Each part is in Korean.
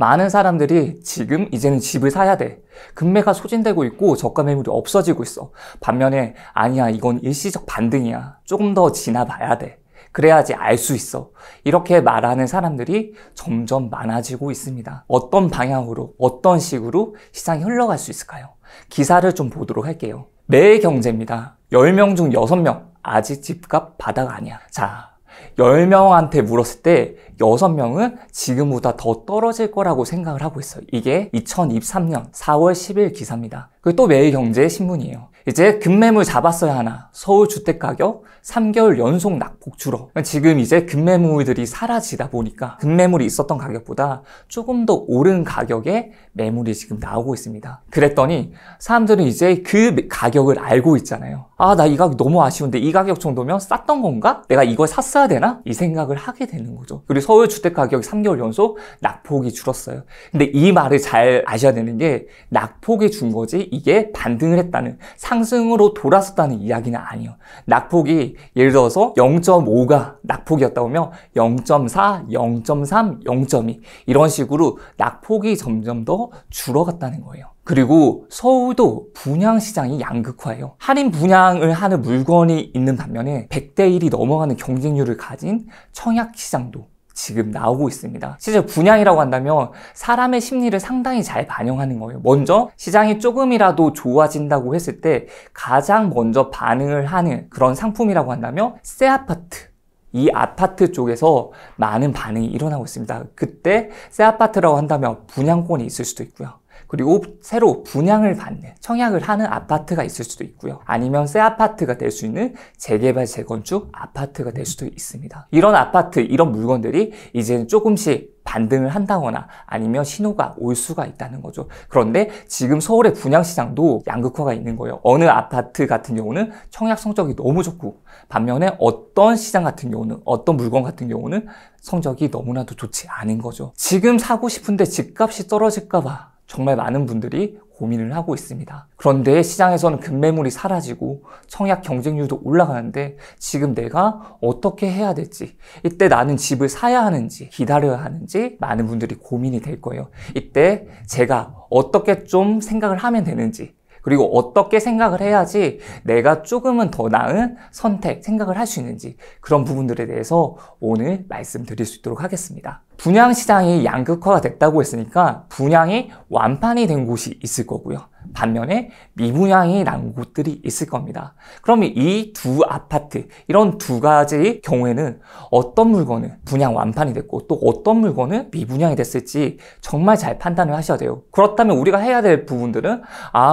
많은 사람들이 지금 이제는 집을 사야 돼. 금매가 소진되고 있고 저가 매물이 없어지고 있어. 반면에 아니야, 이건 일시적 반등이야. 조금 더 지나봐야 돼. 그래야지 알 수 있어. 이렇게 말하는 사람들이 점점 많아지고 있습니다. 어떤 방향으로, 어떤 식으로 시장이 흘러갈 수 있을까요? 기사를 좀 보도록 할게요. 매일 경제입니다. 10명 중 6명 아직 집값 바닥 아니야. 자, 10명한테 물었을 때 6명은 지금보다 더 떨어질 거라고 생각을 하고 있어요. 이게 2023년 4월 10일 기사입니다. 그리고 또 매일경제 신문이에요. 이제 급매물 잡았어야 하나. 서울 주택가격 3개월 연속 낙폭 줄어. 지금 이제 급매물들이 사라지다 보니까 급매물이 있었던 가격보다 조금 더 오른 가격에 매물이 지금 나오고 있습니다. 그랬더니 사람들은 이제 그 가격을 알고 있잖아요. 아, 나 이 가격 너무 아쉬운데 이 가격 정도면 쌌던 건가? 내가 이걸 샀어야 되나? 이 생각을 하게 되는 거죠. 그리고 서울 주택가격이 3개월 연속 낙폭이 줄었어요. 근데 이 말을 잘 아셔야 되는 게 낙폭이 준 거지 이게 반등을 했다는, 상승으로 돌아섰다는 이야기는 아니에요. 낙폭이 예를 들어서 0.5가 낙폭이었다 보면 0.4, 0.3, 0.2 이런 식으로 낙폭이 점점 더 줄어갔다는 거예요. 그리고 서울도 분양시장이 양극화예요. 할인 분양을 하는 물건이 있는 반면에 100대 1이 넘어가는 경쟁률을 가진 청약시장도 지금 나오고 있습니다. 실제 분양이라고 한다면 사람의 심리를 상당히 잘 반영하는 거예요. 먼저 시장이 조금이라도 좋아진다고 했을 때 가장 먼저 반응을 하는 그런 상품이라고 한다면 새 아파트. 이 아파트 쪽에서 많은 반응이 일어나고 있습니다. 그때 새 아파트라고 한다면 분양권이 있을 수도 있고요. 그리고 새로 분양을 받는, 청약을 하는 아파트가 있을 수도 있고요. 아니면 새 아파트가 될 수 있는 재개발, 재건축 아파트가 될 수도 있습니다. 이런 아파트, 이런 물건들이 이제는 조금씩 반등을 한다거나 아니면 신호가 올 수가 있다는 거죠. 그런데 지금 서울의 분양시장도 양극화가 있는 거예요. 어느 아파트 같은 경우는 청약 성적이 너무 좋고 반면에 어떤 시장 같은 경우는, 어떤 물건 같은 경우는 성적이 너무나도 좋지 않은 거죠. 지금 사고 싶은데 집값이 떨어질까 봐 정말 많은 분들이 고민을 하고 있습니다. 그런데 시장에서는 급매물이 사라지고 청약 경쟁률도 올라가는데 지금 내가 어떻게 해야 될지, 이때 나는 집을 사야 하는지 기다려야 하는지 많은 분들이 고민이 될 거예요. 이때 제가 어떻게 좀 생각을 하면 되는지, 그리고 어떻게 생각을 해야지 내가 조금은 더 나은 선택, 생각을 할 수 있는지 그런 부분들에 대해서 오늘 말씀드릴 수 있도록 하겠습니다. 분양시장이 양극화가 됐다고 했으니까 분양이 완판이 된 곳이 있을 거고요. 반면에 미분양이 난 곳들이 있을 겁니다. 그러면 이 두 아파트, 이런 두 가지 경우에는 어떤 물건은 분양 완판이 됐고 또 어떤 물건은 미분양이 됐을지 정말 잘 판단을 하셔야 돼요. 그렇다면 우리가 해야 될 부분들은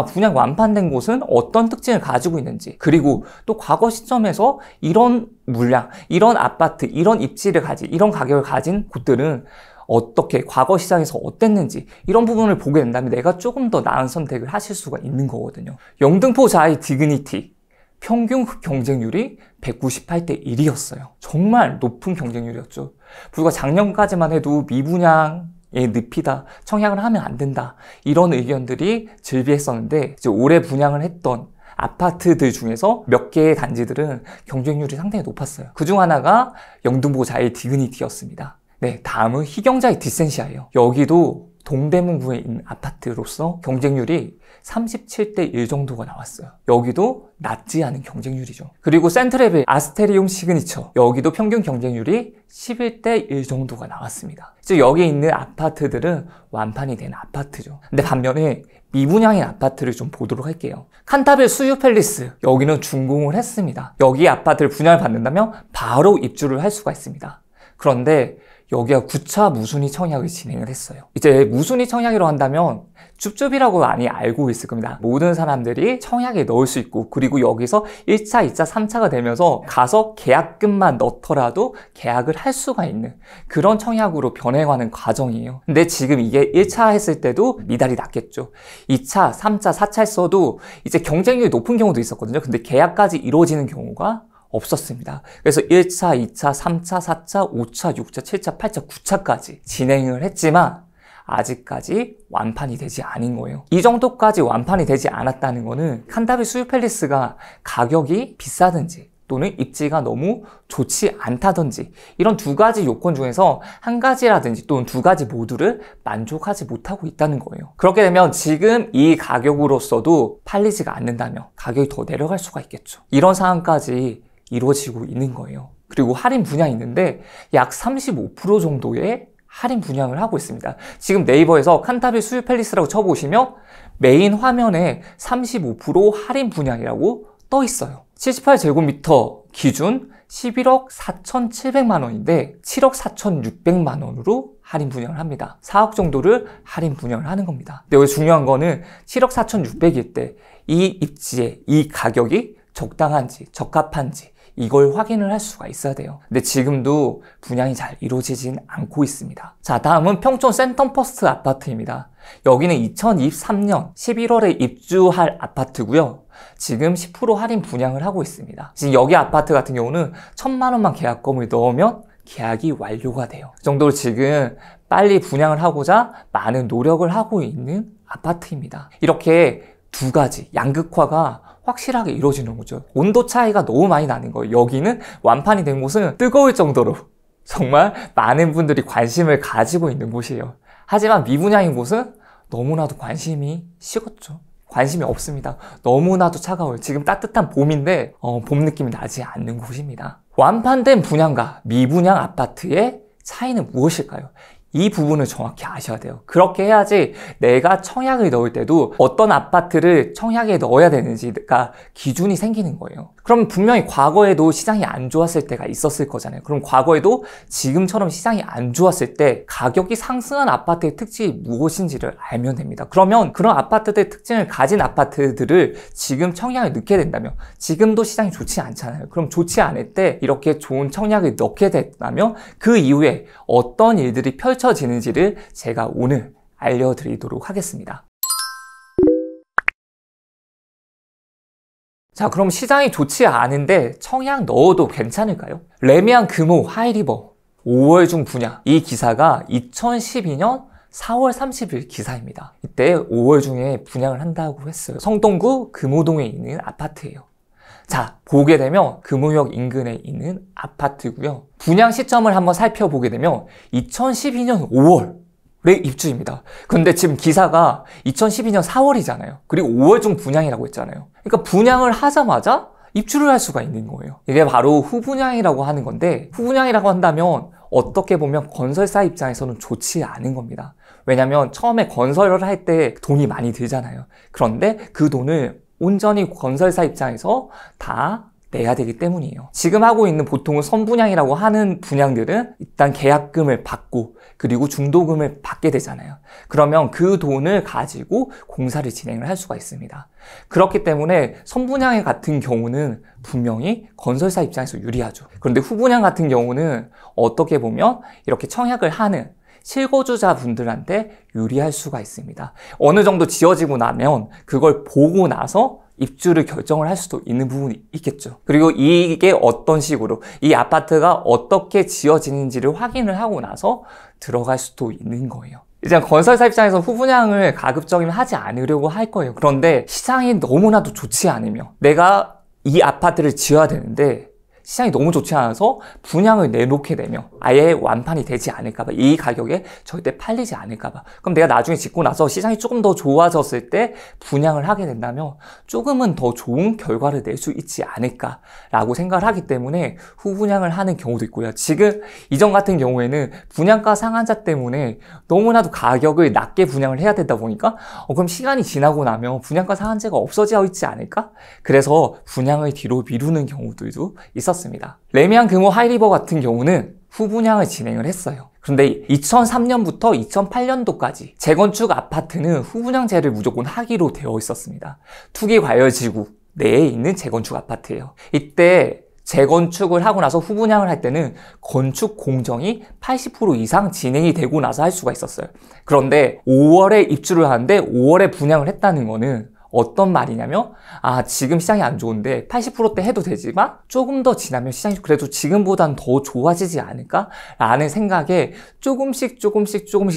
분양 완판된 곳은 어떤 특징을 가지고 있는지, 그리고 또 과거 시점에서 이런 물량, 이런 아파트, 이런 입지를 가진, 이런 가격을 가진 곳들은 어떻게 과거 시장에서 어땠는지 이런 부분을 보게 된다면 내가 조금 더 나은 선택을 하실 수가 있는 거거든요. 영등포 자이 디그니티 평균 경쟁률이 198대 1이었어요. 정말 높은 경쟁률이었죠. 불과 작년까지만 해도 미분양의 늪이다, 청약을 하면 안 된다, 이런 의견들이 즐비했었는데 이제 올해 분양을 했던 아파트들 중에서 몇 개의 단지들은 경쟁률이 상당히 높았어요. 그중 하나가 영등포 자이 디그니티였습니다. 네, 다음은 희경자이 디센시아예요. 여기도 동대문구에 있는 아파트로서 경쟁률이 37대 1 정도가 나왔어요. 여기도 낮지 않은 경쟁률이죠. 그리고 센트레벨 아스테리움 시그니처, 여기도 평균 경쟁률이 11대 1 정도가 나왔습니다. 즉 여기 있는 아파트들은 완판이 된 아파트죠. 근데 반면에 미분양인 아파트를 좀 보도록 할게요. 칸타빌 수유 팰리스, 여기는 준공을 했습니다. 여기 아파트를 분양을 받는다면 바로 입주를 할 수가 있습니다. 그런데 여기가 9차 무순위 청약을 진행을 했어요. 이제 무순위 청약이라고 한다면 쭈쭈비라고 많이 알고 있을 겁니다. 모든 사람들이 청약에 넣을 수 있고, 그리고 여기서 1차, 2차, 3차가 되면서 가서 계약금만 넣더라도 계약을 할 수가 있는 그런 청약으로 변해가는 과정이에요. 근데 지금 이게 1차 했을 때도 미달이 났겠죠. 2차, 3차, 4차 했어도 이제 경쟁률이 높은 경우도 있었거든요. 근데 계약까지 이루어지는 경우가 없었습니다. 그래서 1차, 2차, 3차, 4차, 5차, 6차, 7차, 8차, 9차까지 진행을 했지만 아직까지 완판이 되지 않은 거예요. 이 정도까지 완판이 되지 않았다는 거는 칸타빌 수유 팰리스가 가격이 비싸든지 또는 입지가 너무 좋지 않다든지 이런 두 가지 요건 중에서 한 가지라든지 또는 두 가지 모두를 만족하지 못하고 있다는 거예요. 그렇게 되면 지금 이 가격으로서도 팔리지가 않는다면 가격이 더 내려갈 수가 있겠죠. 이런 상황까지 이루어지고 있는 거예요. 그리고 할인 분양이 있는데 약 35% 정도의 할인 분양을 하고 있습니다. 지금 네이버에서 칸타빌 수유 팰리스라고 쳐보시면 메인 화면에 35% 할인 분양이라고 떠 있어요. 78제곱미터 기준 11억 4,700만 원인데 7억 4,600만 원으로 할인 분양을 합니다. 4억 정도를 할인 분양을 하는 겁니다. 근데 여기 중요한 거는 7억 4,600일 때 이 입지에 이 가격이 적당한지 적합한지 이걸 확인을 할 수가 있어야 돼요. 근데 지금도 분양이 잘 이루어지진 않고 있습니다. 자, 다음은 평촌 센텀퍼스트 아파트입니다. 여기는 2023년 11월에 입주할 아파트고요. 지금 10% 할인 분양을 하고 있습니다. 지금 여기 아파트 같은 경우는 1,000만 원만 계약금을 넣으면 계약이 완료가 돼요. 그 정도로 지금 빨리 분양을 하고자 많은 노력을 하고 있는 아파트입니다. 이렇게 두 가지 양극화가 확실하게 이루어지는 거죠. 온도 차이가 너무 많이 나는 거예요. 여기는 완판이 된 곳은 뜨거울 정도로 정말 많은 분들이 관심을 가지고 있는 곳이에요. 하지만 미분양인 곳은 너무나도 관심이 식었죠. 관심이 없습니다. 너무나도 차가워요. 지금 따뜻한 봄인데 봄 느낌이 나지 않는 곳입니다. 완판된 분양과 미분양 아파트의 차이는 무엇일까요? 이 부분을 정확히 아셔야 돼요. 그렇게 해야지 내가 청약을 넣을 때도 어떤 아파트를 청약에 넣어야 되는지가 기준이 생기는 거예요. 그럼 분명히 과거에도 시장이 안 좋았을 때가 있었을 거잖아요. 그럼 과거에도 지금처럼 시장이 안 좋았을 때 가격이 상승한 아파트의 특징이 무엇인지를 알면 됩니다. 그러면 그런 아파트들의 특징을 가진 아파트들을 지금 청약을 넣게 된다면 지금도 시장이 좋지 않잖아요. 그럼 좋지 않을 때 이렇게 좋은 청약을 넣게 된다면 그 이후에 어떤 일들이 펼쳐지는지를 제가 오늘 알려드리도록 하겠습니다. 자, 그럼 시장이 좋지 않은데 청약 넣어도 괜찮을까요? 레미안 금호 하이리버 5월 중 분양, 이 기사가 2012년 4월 30일 기사입니다. 이때 5월 중에 분양을 한다고 했어요. 성동구 금호동에 있는 아파트예요. 자, 보게 되면 금호역 인근에 있는 아파트고요. 분양 시점을 한번 살펴보게 되면 2012년 5월에 입주입니다. 근데 지금 기사가 2012년 4월이잖아요. 그리고 5월 중 분양이라고 했잖아요. 그러니까 분양을 하자마자 입주를 할 수가 있는 거예요. 이게 바로 후분양이라고 하는 건데, 후분양이라고 한다면 어떻게 보면 건설사 입장에서는 좋지 않은 겁니다. 왜냐면 처음에 건설을 할 때 돈이 많이 들잖아요. 그런데 그 돈을 온전히 건설사 입장에서 다 내야 되기 때문이에요. 지금 하고 있는 보통은 선분양이라고 하는 분양들은 일단 계약금을 받고 그리고 중도금을 받게 되잖아요. 그러면 그 돈을 가지고 공사를 진행을 할 수가 있습니다. 그렇기 때문에 선분양 같은 경우는 분명히 건설사 입장에서 유리하죠. 그런데 후분양 같은 경우는 어떻게 보면 이렇게 청약을 하는 실거주자 분들한테 유리할 수가 있습니다. 어느 정도 지어지고 나면 그걸 보고 나서 입주를 결정을 할 수도 있는 부분이 있겠죠. 그리고 이게 어떤 식으로 이 아파트가 어떻게 지어지는지를 확인을 하고 나서 들어갈 수도 있는 거예요. 이제 건설사 입장에서 후분양을 가급적이면 하지 않으려고 할 거예요. 그런데 시장이 너무나도 좋지 않으면 내가 이 아파트를 지어야 되는데 시장이 너무 좋지 않아서 분양을 내놓게 되면 아예 완판이 되지 않을까봐, 이 가격에 절대 팔리지 않을까봐, 그럼 내가 나중에 짓고 나서 시장이 조금 더 좋아졌을 때 분양을 하게 된다면 조금은 더 좋은 결과를 낼 수 있지 않을까라고 생각을 하기 때문에 후분양을 하는 경우도 있고요. 지금 이전 같은 경우에는 분양가 상한자 때문에 너무나도 가격을 낮게 분양을 해야 되다 보니까 그럼 시간이 지나고 나면 분양가 상한제가 없어져 있지 않을까? 그래서 분양을 뒤로 미루는 경우들도 있었습니다. 레미안 금호 하이리버 같은 경우는 후분양을 진행을 했어요. 그런데 2003년부터 2008년도까지 재건축 아파트는 후분양제를 무조건 하기로 되어 있었습니다. 투기과열지구 내에 있는 재건축 아파트예요. 이때 재건축을 하고 나서 후분양을 할 때는 건축 공정이 80% 이상 진행이 되고 나서 할 수가 있었어요. 그런데 5월에 입주를 하는데 5월에 분양을 했다는 거는 어떤 말이냐면 지금 시장이 안 좋은데 80%대 해도 되지만 조금 더 지나면 시장이 그래도 지금보단 더 좋아지지 않을까? 라는 생각에 조금씩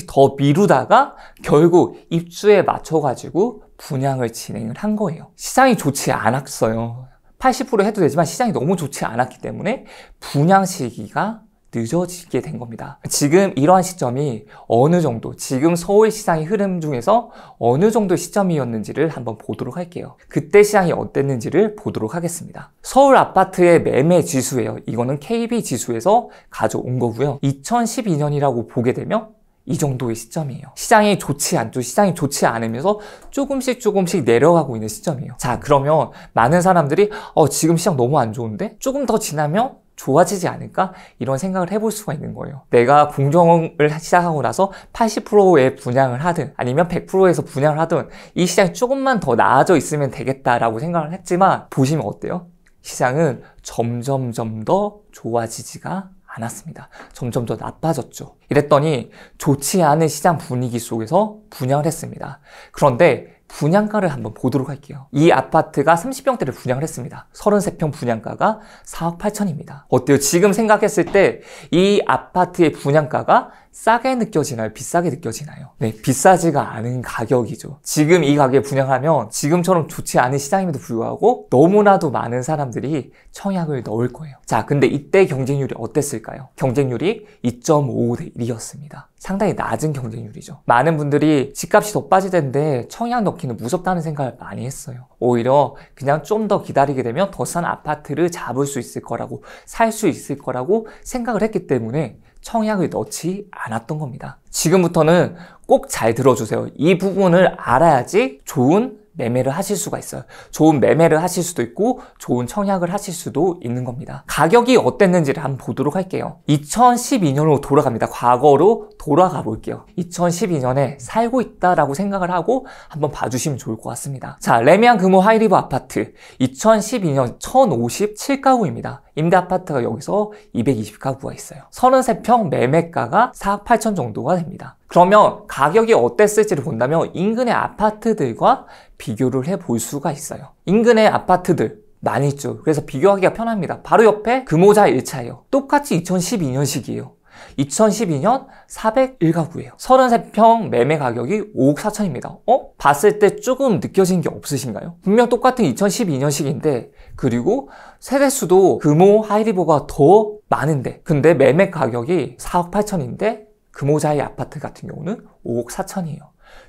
더 미루다가 결국 입주에 맞춰가지고 분양을 진행을 한 거예요. 시장이 좋지 않았어요. 80% 해도 되지만 시장이 너무 좋지 않았기 때문에 분양 시기가 늦어지게 된 겁니다. 지금 이러한 시점이 어느 정도, 지금 서울 시장의 흐름 중에서 어느 정도 시점이었는지를 한번 보도록 할게요. 그때 시장이 어땠는지를 보도록 하겠습니다. 서울 아파트의 매매 지수예요. 이거는 KB 지수에서 가져온 거고요. 2012년이라고 보게 되면 이 정도의 시점이에요. 시장이 좋지 않죠. 시장이 좋지 않으면서 조금씩 내려가고 있는 시점이에요. 자, 그러면 많은 사람들이 지금 시장 너무 안 좋은데 조금 더 지나면 좋아지지 않을까? 이런 생각을 해볼 수가 있는 거예요. 내가 공정을 시작하고 나서 80%의 분양을 하든 아니면 100%에서 분양을 하든 이 시장이 조금만 더 나아져 있으면 되겠다라고 생각을 했지만 보시면 어때요? 시장은 점점 더 좋아지지가 않았습니다. 점점 더 나빠졌죠. 이랬더니 좋지 않은 시장 분위기 속에서 분양을 했습니다. 그런데 분양가를 한번 보도록 할게요. 이 아파트가 30평대를 분양을 했습니다. 33평 분양가가 4억 8천입니다. 어때요? 지금 생각했을 때 이 아파트의 분양가가 싸게 느껴지나요? 비싸게 느껴지나요? 네, 비싸지가 않은 가격이죠. 지금 이 가격에 분양하면 지금처럼 좋지 않은 시장임에도 불구하고 너무나도 많은 사람들이 청약을 넣을 거예요. 자, 근데 이때 경쟁률이 어땠을까요? 경쟁률이 2.55대 1이었습니다. 상당히 낮은 경쟁률이죠. 많은 분들이 집값이 더 빠지는데 청약 넣기는 무섭다는 생각을 많이 했어요. 오히려 그냥 좀 더 기다리게 되면 더 싼 아파트를 잡을 수 있을 거라고, 살 수 있을 거라고 생각을 했기 때문에 청약을 넣지 않았던 겁니다. 지금부터는 꼭 잘 들어주세요. 이 부분을 알아야지 좋은 매매를 하실 수가 있어요. 좋은 매매를 하실 수도 있고 좋은 청약을 하실 수도 있는 겁니다. 가격이 어땠는지를 한번 보도록 할게요. 2012년으로 돌아갑니다. 과거로 돌아가 볼게요. 2012년에 살고 있다라고 생각을 하고 한번 봐주시면 좋을 것 같습니다. 자, 레미안 금호 하이리버 아파트 2012년 1057가구입니다. 임대 아파트가 여기서 220가구가 있어요. 33평 매매가가 4억 8천 정도가 됩니다. 그러면 가격이 어땠을지를 본다면 인근의 아파트들과 비교를 해볼 수가 있어요. 인근의 아파트들 많이 있죠. 그래서 비교하기가 편합니다. 바로 옆에 금호자 1차예요. 똑같이 2012년식이에요. 2012년 401가구예요. 33평 매매 가격이 5억 4천입니다. 봤을 때 조금 느껴진 게 없으신가요? 분명 똑같은 2012년식인데 그리고 세대수도 금호 하이리버가 더 많은데 근데 매매 가격이 4억 8천인데 금호자의 아파트 같은 경우는 5억 4천이에요.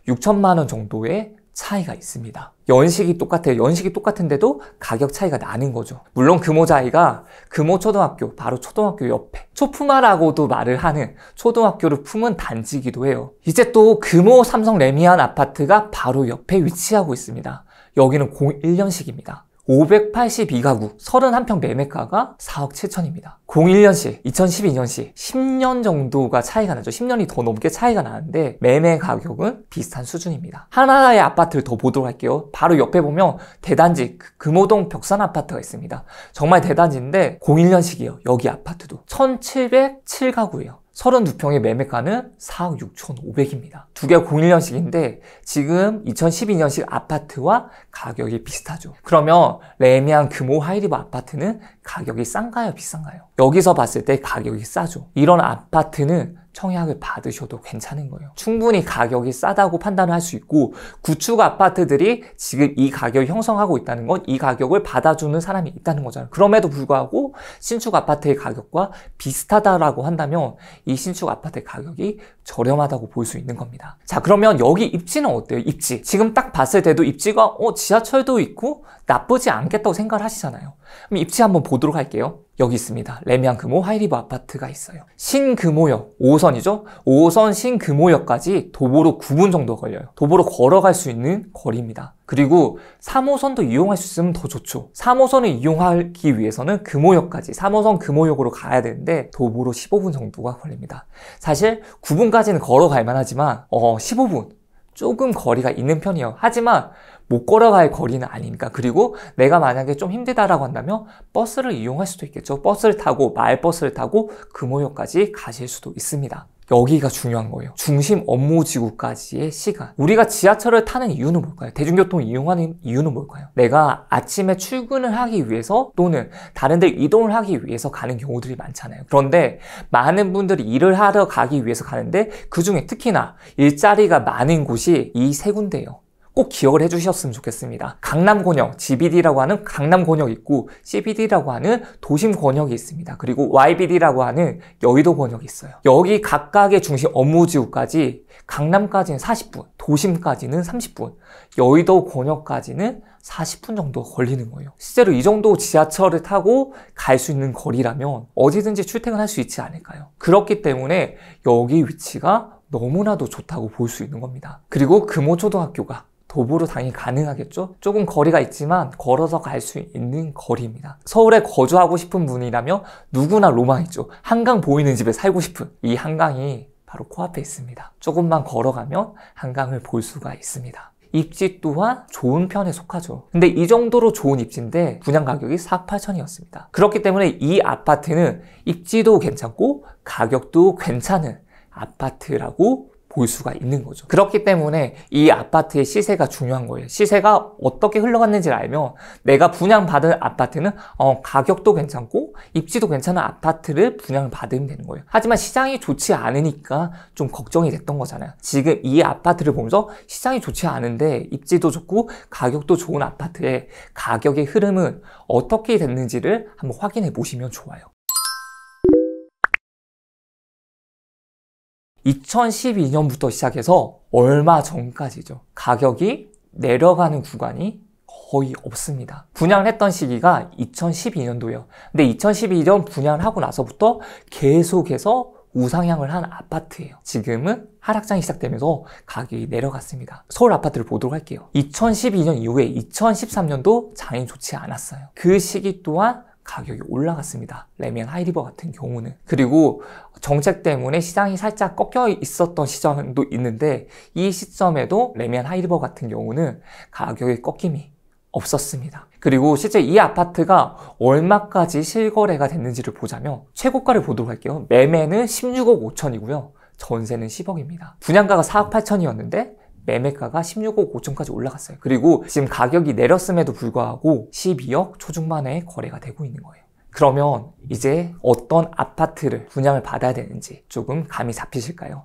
6천만 원 정도의 차이가 있습니다. 연식이 똑같아요. 연식이 똑같은데도 가격 차이가 나는 거죠. 물론 금호자이가 금호초등학교, 바로 초등학교 옆에 초품화라고도 말을 하는 초등학교를 품은 단지이기도 해요. 이제 또 금호 삼성 레미안 아파트가 바로 옆에 위치하고 있습니다. 여기는 01년식입니다. 582가구, 31평 매매가가 4억 7천입니다. 01년식, 2012년식 10년 정도가 차이가 나죠. 10년이 더 넘게 차이가 나는데 매매 가격은 비슷한 수준입니다. 하나의 아파트를 더 보도록 할게요. 바로 옆에 보면 대단지 금호동 벽산 아파트가 있습니다. 정말 대단지인데 01년식이에요. 여기 아파트도 1707가구예요. 32평의 매매가는 4억 6,500입니다. 두 개가 01년식인데 지금 2012년식 아파트와 가격이 비슷하죠. 그러면 레미안 금호 하이리버 아파트는 가격이 싼가요? 비싼가요? 여기서 봤을 때 가격이 싸죠. 이런 아파트는 청약을 받으셔도 괜찮은 거예요. 충분히 가격이 싸다고 판단을 할 수 있고 구축 아파트들이 지금 이 가격을 형성하고 있다는 건 이 가격을 받아주는 사람이 있다는 거잖아요. 그럼에도 불구하고 신축 아파트의 가격과 비슷하다라고 한다면 이 신축 아파트의 가격이 저렴하다고 볼 수 있는 겁니다. 자, 그러면 여기 입지는 어때요? 입지. 지금 딱 봤을 때도 입지가 지하철도 있고 나쁘지 않겠다고 생각을 하시잖아요. 그럼 입지 한번 보도록 할게요. 여기 있습니다. 레미안 금호 하이리버 아파트가 있어요. 신금호역 5호선이죠. 5호선 신금호역까지 도보로 9분 정도 걸려요. 도보로 걸어갈 수 있는 거리입니다. 그리고 3호선도 이용할 수 있으면 더 좋죠. 3호선을 이용하기 위해서는 금호역까지 3호선 금호역으로 가야 되는데 도보로 15분 정도가 걸립니다. 사실 9분까지는 걸어갈 만하지만 15분 조금 거리가 있는 편이에요. 하지만 못 걸어갈 거리는 아니니까. 그리고 내가 만약에 좀 힘들다라고 한다면 버스를 이용할 수도 있겠죠. 버스를 타고 마을버스를 타고 금호역까지 가실 수도 있습니다. 여기가 중요한 거예요. 중심 업무지구까지의 시간. 우리가 지하철을 타는 이유는 뭘까요? 대중교통을 이용하는 이유는 뭘까요? 내가 아침에 출근을 하기 위해서 또는 다른 데 이동을 하기 위해서 가는 경우들이 많잖아요. 그런데 많은 분들이 일을 하러 가기 위해서 가는데 그중에 특히나 일자리가 많은 곳이 이 세 군데예요. 꼭 기억을 해주셨으면 좋겠습니다. 강남 권역, GBD라고 하는 강남 권역이 있고 CBD라고 하는 도심 권역이 있습니다. 그리고 YBD라고 하는 여의도 권역이 있어요. 여기 각각의 중심 업무지구까지 강남까지는 40분, 도심까지는 30분, 여의도 권역까지는 40분 정도 걸리는 거예요. 실제로 이 정도 지하철을 타고 갈 수 있는 거리라면 어디든지 출퇴근할 수 있지 않을까요? 그렇기 때문에 여기 위치가 너무나도 좋다고 볼 수 있는 겁니다. 그리고 금호초등학교가 도보로 당연히 가능하겠죠? 조금 거리가 있지만 걸어서 갈 수 있는 거리입니다. 서울에 거주하고 싶은 분이라면 누구나 로망이죠. 한강 보이는 집에 살고 싶은 이 한강이 바로 코앞에 있습니다. 조금만 걸어가면 한강을 볼 수가 있습니다. 입지 또한 좋은 편에 속하죠. 근데 이 정도로 좋은 입지인데 분양 가격이 4억 8천이었습니다. 그렇기 때문에 이 아파트는 입지도 괜찮고 가격도 괜찮은 아파트라고 볼 수가 있는 거죠. 그렇기 때문에 이 아파트의 시세가 중요한 거예요. 시세가 어떻게 흘러갔는지를 알면 내가 분양받은 아파트는 가격도 괜찮고 입지도 괜찮은 아파트를 분양을 받으면 되는 거예요. 하지만 시장이 좋지 않으니까 좀 걱정이 됐던 거잖아요. 지금 이 아파트를 보면서 시장이 좋지 않은데 입지도 좋고 가격도 좋은 아파트의 가격의 흐름은 어떻게 됐는지를 한번 확인해 보시면 좋아요. 2012년부터 시작해서 얼마 전까지죠. 가격이 내려가는 구간이 거의 없습니다. 분양을 했던 시기가 2012년도예요. 근데 2012년 분양을 하고 나서부터 계속해서 우상향을 한 아파트예요. 지금은 하락장이 시작되면서 가격이 내려갔습니다. 서울 아파트를 보도록 할게요. 2012년 이후에 2013년도 장이 좋지 않았어요. 그 시기 또한 가격이 올라갔습니다. 레미안 하이리버 같은 경우는. 그리고 정책 때문에 시장이 살짝 꺾여 있었던 시점도 있는데 이 시점에도 레미안 하이리버 같은 경우는 가격의 꺾임이 없었습니다. 그리고 실제 이 아파트가 얼마까지 실거래가 됐는지를 보자면 최고가를 보도록 할게요. 매매는 16억 5천이고요. 전세는 10억입니다. 분양가가 4억 8천이었는데 매매가가 16억 5천까지 올라갔어요. 그리고 지금 가격이 내렸음에도 불구하고 12억 초중반에 거래가 되고 있는 거예요. 그러면 이제 어떤 아파트를 분양을 받아야 되는지 조금 감이 잡히실까요?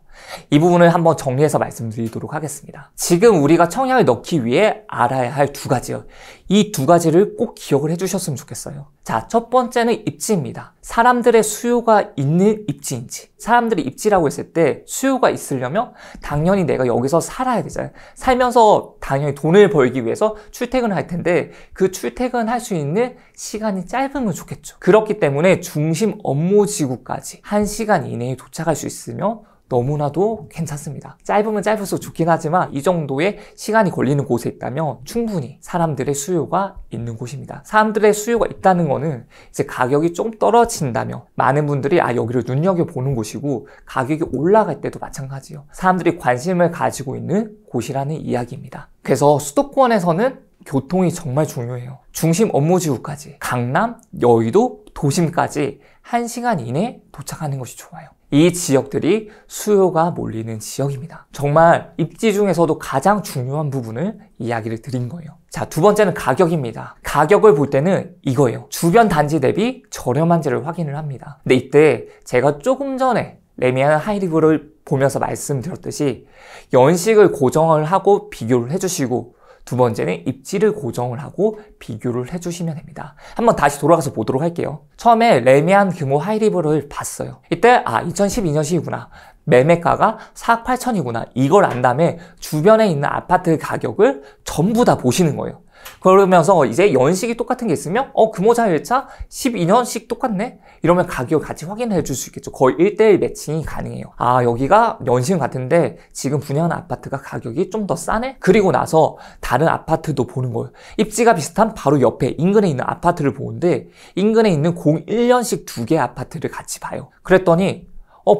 이 부분을 한번 정리해서 말씀드리도록 하겠습니다. 지금 우리가 청약을 넣기 위해 알아야 할 두 가지요. 이 두 가지를 꼭 기억을 해주셨으면 좋겠어요. 자, 첫 번째는 입지입니다. 사람들의 수요가 있는 입지인지. 사람들이 입지라고 했을 때 수요가 있으려면 당연히 내가 여기서 살아야 되잖아요. 살면서 당연히 돈을 벌기 위해서 출퇴근을 할 텐데 그 출퇴근할 수 있는 시간이 짧으면 좋겠죠. 그렇기 때문에 중심 업무지구까지 1시간 이내에 도착할 수 있으면 너무나도 괜찮습니다. 짧으면 짧을수록 좋긴 하지만 이 정도의 시간이 걸리는 곳에 있다면 충분히 사람들의 수요가 있는 곳입니다. 사람들의 수요가 있다는 거는 이제 가격이 좀 떨어진다면 많은 분들이 여기를 눈여겨보는 곳이고 가격이 올라갈 때도 마찬가지예요. 사람들이 관심을 가지고 있는 곳이라는 이야기입니다. 그래서 수도권에서는 교통이 정말 중요해요. 중심 업무지구까지 강남, 여의도, 도심까지 1시간 이내에 도착하는 것이 좋아요. 이 지역들이 수요가 몰리는 지역입니다. 정말 입지 중에서도 가장 중요한 부분을 이야기를 드린 거예요. 자, 두 번째는 가격입니다. 가격을 볼 때는 이거예요. 주변 단지 대비 저렴한지를 확인을 합니다. 근데 이때 제가 조금 전에 레미안 하이리버를 보면서 말씀드렸듯이 연식을 고정을 하고 비교를 해주시고 두 번째는 입지를 고정을 하고 비교를 해주시면 됩니다. 한번 다시 돌아가서 보도록 할게요. 처음에 레미안 금호 하이리버를 봤어요. 이때 2012년식이구나. 매매가가 4억 8천이구나. 이걸 안 다음에 주변에 있는 아파트 가격을 전부 다 보시는 거예요. 그러면서 이제 연식이 똑같은 게 있으면 금호자일차 12년씩 똑같네? 이러면 가격 같이 확인해 줄 수 있겠죠. 거의 1대1 매칭이 가능해요. 여기가 연식은 같은데 지금 분양하는 아파트가 가격이 좀 더 싸네? 그리고 나서 다른 아파트도 보는 거예요. 입지가 비슷한 바로 옆에 인근에 있는 아파트를 보는데 인근에 있는 01년식 2개 아파트를 같이 봐요. 그랬더니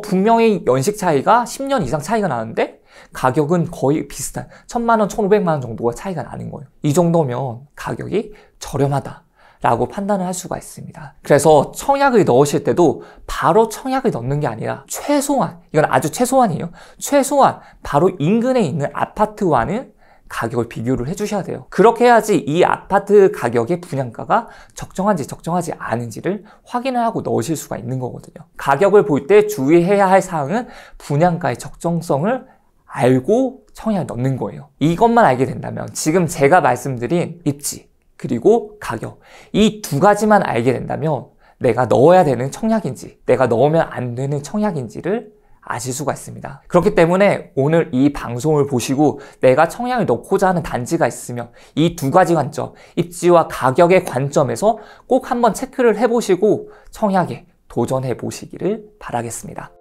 분명히 연식 차이가 10년 이상 차이가 나는데 가격은 거의 비슷한 1,000만 원, 1,500만 원 정도가 차이가 나는 거예요. 이 정도면 가격이 저렴하다라고 판단을 할 수가 있습니다. 그래서 청약을 넣으실 때도 바로 청약을 넣는 게 아니라 최소한, 이건 아주 최소한이에요. 최소한 바로 인근에 있는 아파트와는 가격을 비교를 해주셔야 돼요. 그렇게 해야지 이 아파트 가격의 분양가가 적정한지 적정하지 않은지를 확인을 하고 넣으실 수가 있는 거거든요. 가격을 볼 때 주의해야 할 사항은 분양가의 적정성을 알고 청약을 넣는 거예요. 이것만 알게 된다면 지금 제가 말씀드린 입지 그리고 가격 이 두 가지만 알게 된다면 내가 넣어야 되는 청약인지 내가 넣으면 안 되는 청약인지를 아실 수가 있습니다. 그렇기 때문에 오늘 이 방송을 보시고 내가 청약을 넣고자 하는 단지가 있으면 이 두 가지 관점, 입지와 가격의 관점에서 꼭 한번 체크를 해보시고 청약에 도전해 보시기를 바라겠습니다.